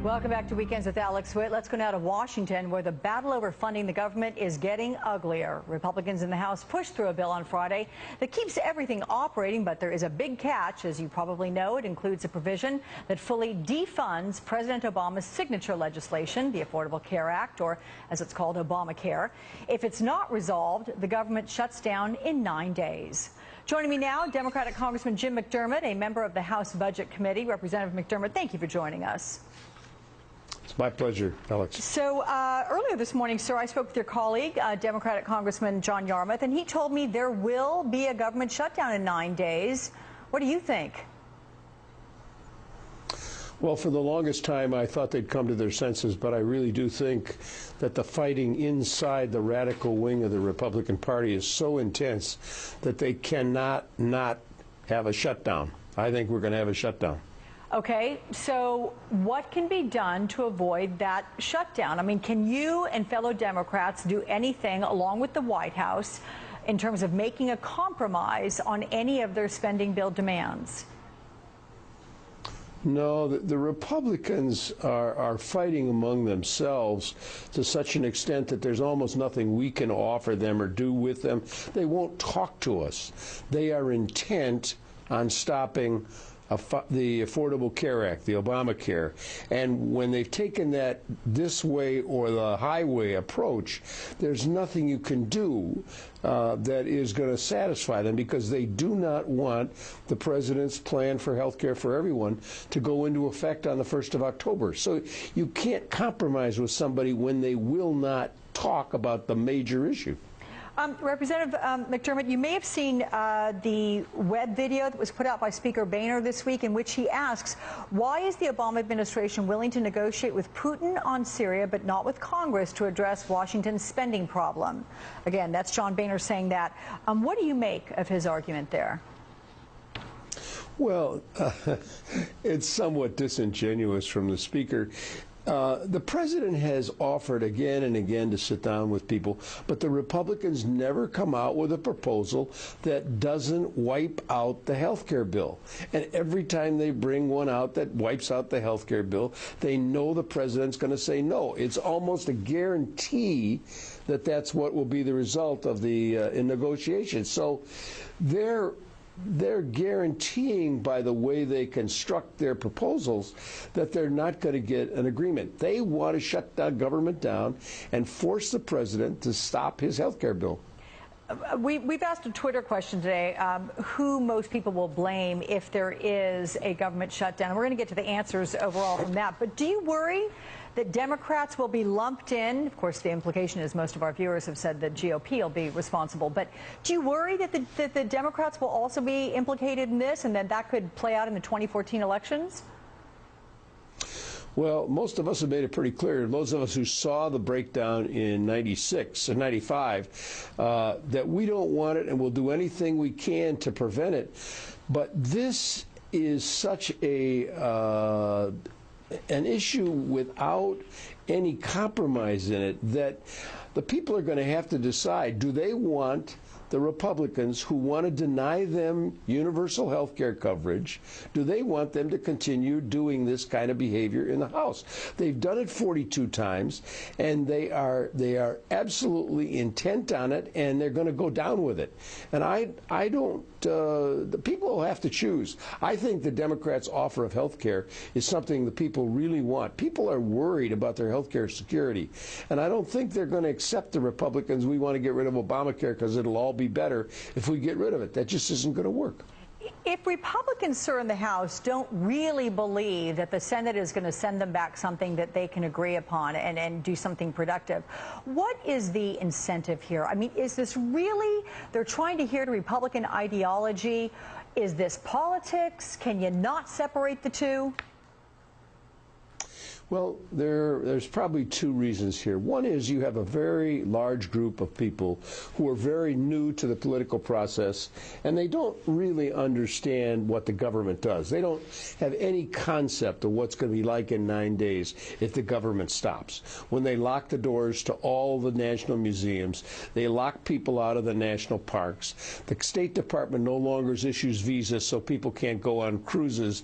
Welcome back to Weekends with Alex Witt. Let's go now to Washington, where the battle over funding the government is getting uglier. Republicans in the House pushed through a bill on Friday that keeps everything operating, but there is a big catch. As you probably know, it includes a provision that fully defunds President Obama's signature legislation, the Affordable Care Act, or as it's called, Obamacare. If it's not resolved, the government shuts down in 9 days. Joining me now, Democratic Congressman Jim McDermott, a member of the House Budget Committee. Representative McDermott, thank you for joining us. It's my pleasure, Alex. So earlier this morning, sir, I spoke with your colleague, Democratic Congressman John Yarmuth, and he told me there will be a government shutdown in 9 days. What do you think? Well, for the longest time, I thought they'd come to their senses, but I really do think that the fighting inside the radical wing of the Republican Party is so intense that they cannot not have a shutdown. I think we're going to have a shutdown. Okay, so what can be done to avoid that shutdown? I mean, can you and fellow Democrats do anything along with the White House in terms of making a compromise on any of their spending bill demands? No, the Republicans are fighting among themselves to such an extent that there's almost nothing we can offer them or do with them. They won't talk to us. They are intent on stopping the Affordable Care Act, the Obamacare. And when they've taken that this way or the highway approach, there's nothing you can do that is going to satisfy them, because they do not want the president's plan for health care for everyone to go into effect on the 1st of October. So you can't compromise with somebody when they will not talk about the major issue. Representative McDermott, you may have seen the web video that was put out by Speaker Boehner this week, in which he asks, why is the Obama administration willing to negotiate with Putin on Syria but not with Congress to address Washington's spending problem? Again, that's John Boehner saying that. What do you make of his argument there? Well, it's somewhat disingenuous from the Speaker. The president has offered again and again to sit down with people, but the Republicans never come out with a proposal that doesn't wipe out the health care bill. And every time they bring one out that wipes out the health care bill, they know the president's going to say no. It's almost a guarantee that that's what will be the result of the negotiations. So they're guaranteeing, by the way they construct their proposals, that they're not going to get an agreement. They want to shut the government down and force the president to stop his health care bill. We've asked a Twitter question today, who most people will blame if there is a government shutdown. We're going to get to the answers overall from that. But do you worry that Democrats will be lumped in? Of course, the implication is most of our viewers have said that GOP will be responsible. But do you worry that the Democrats will also be implicated in this, and that could play out in the 2014 elections? Well, most of us have made it pretty clear, those of us who saw the breakdown in 96 and 95, that we don't want it and we'll do anything we can to prevent it. But this is such an issue without any compromise in it that the people are going to have to decide, do they want the Republicans who want to deny them universal health care coverage, do they want them to continue doing this kind of behavior in the House? They've done it 42 times, and they are absolutely intent on it, and they're going to go down with it. And I don't, the people will have to choose. I think the Democrats' offer of health care is something the people really want. People are worried about their health care security, and I don't think they're going to accept the Republicans, we want to get rid of Obamacare because it'll all be better if we get rid of it. That just isn't going to work. If Republicans, sir, in the House don't really believe that the Senate is going to send them back something that they can agree upon and do something productive, what is the incentive here? I mean, is this really, they're trying to adhere to Republican ideology? Is this politics? Can you not separate the two? Well, there's probably two reasons here. One is you have a very large group of people who are very new to the political process, and they don't really understand what the government does. They don't have any concept of what's going to be like in 9 days if the government stops. When they lock the doors to all the national museums, they lock people out of the national parks. The State Department no longer issues visas so people can't go on cruise